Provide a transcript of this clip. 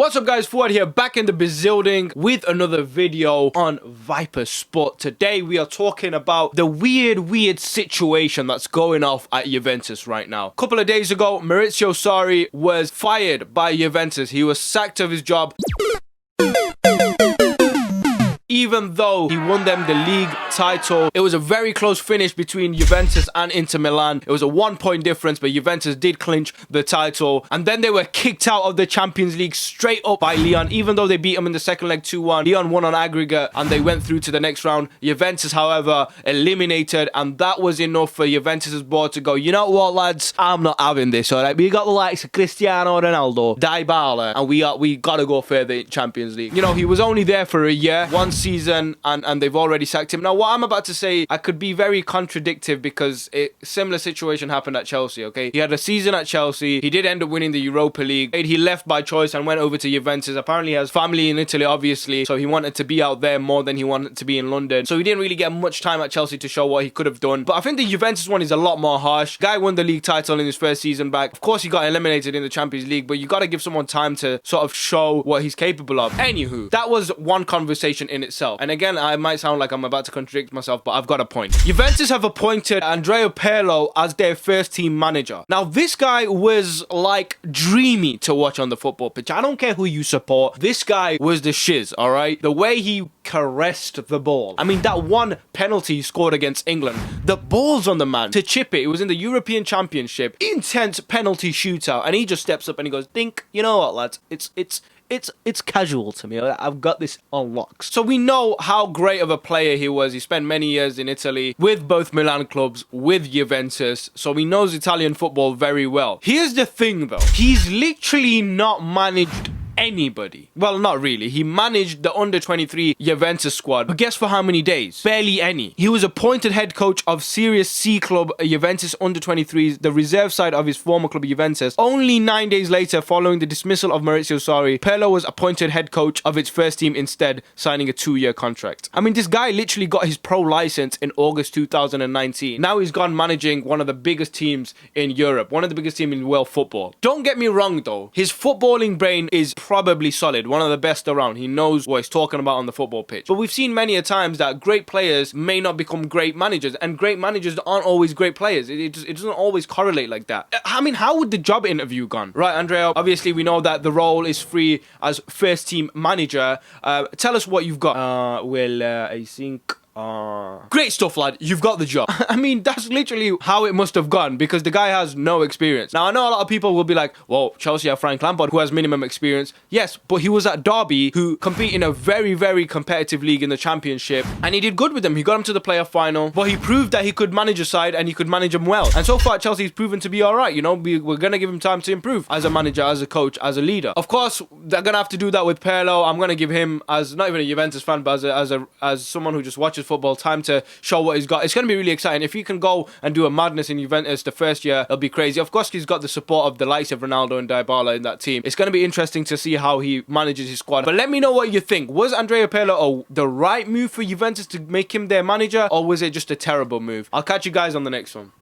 What's up guys, Fuad here, back in the building with another video on Viper Sport. Today we are talking about the weird situation that's going off at Juventus right now. A couple of days ago, Maurizio Sarri was fired by Juventus. He was sacked of his job, even though he won them the league title. It was a very close finish between Juventus and Inter Milan. It was a 1-point difference, but Juventus did clinch the title. And then they were kicked out of the Champions League straight up by Lyon. Even though they beat them in the second leg 2-1, Lyon won on aggregate and they went through to the next round. Juventus, however, eliminated, and that was enough for Juventus's board to go, you know what, lads? I'm not having this, all right? We got the likes of Cristiano Ronaldo, Dybala, and we got to go further in Champions League. You know, he was only there for a year, one season, and they've already sacked him. Now, what I'm about to say, I could be very contradictive because a similar situation happened at Chelsea, okay? He had a season at Chelsea. He did end up winning the Europa League. He left by choice and went over to Juventus. Apparently, he has family in Italy, obviously, so he wanted to be out there more than he wanted to be in London. So he didn't really get much time at Chelsea to show what he could have done. But I think the Juventus one is a lot more harsh. Guy won the league title in his first season back. Of course, he got eliminated in the Champions League, but you got to give someone time to sort of show what he's capable of. Anywho, that was one conversation in itself. And again, I might sound like I'm about to contradict myself, but I've got a point. Juventus have appointed Andrea Pirlo as their first team manager. Now, this guy was like dreamy to watch on the football pitch. I don't care who you support. This guy was the shiz, all right? The way he caressed the ball. I mean, that one penalty he scored against England, the ball's on the man to chip it. It was in the European Championship. Intense penalty shootout. And he just steps up and he goes, think, you know what, lads? It's casual to me. I've got this on locks. So we know how great of a player he was. He spent many years in Italy with both Milan clubs, with Juventus. So he knows Italian football very well. Here's the thing though. He's literally not managed anybody. Well, not really. He managed the under-23 Juventus squad, but guess for how many days? Barely any. He was appointed head coach of Series C club Juventus under-23s, the reserve side of his former club Juventus. Only 9 days later, following the dismissal of Maurizio Sarri, Perlow was appointed head coach of its first team instead, signing a 2-year contract. I mean, this guy literally got his pro license in August 2019. Now he's gone managing one of the biggest teams in Europe, one of the biggest teams in world football. Don't get me wrong though, his footballing brain is probably solid, one of the best around. He knows what he's talking about on the football pitch. But we've seen many a times that great players may not become great managers, and great managers aren't always great players. It doesn't always correlate like that. I mean, how would the job interview gone? Right, Andrea, obviously we know that the role is free as first team manager. Tell us what you've got. I think... great stuff, lad. You've got the job. I mean, that's literally how it must have gone, because the guy has no experience. Now, I know a lot of people will be like, well, Chelsea have Frank Lampard, who has minimum experience. Yes, but he was at Derby, who compete in a very competitive league in the Championship, and he did good with them. He got him to the playoff final, but he proved that he could manage a side and he could manage them well. And so far, Chelsea's proven to be all right. You know, we're going to give him time to improve as a manager, as a coach, as a leader. Of course, they're going to have to do that with Perlow. I'm going to give him, as not even a Juventus fan, but as someone who just watches football, time to show what he's got. It's going to be really exciting. If he can go and do a madness in Juventus the first year, it'll be crazy. Of course, he's got the support of the likes of Ronaldo and Dybala in that team. It's going to be interesting to see how he manages his squad. But let me know what you think. Was Andrea Pirlo the right move for Juventus to make him their manager, or was it just a terrible move? I'll catch you guys on the next one.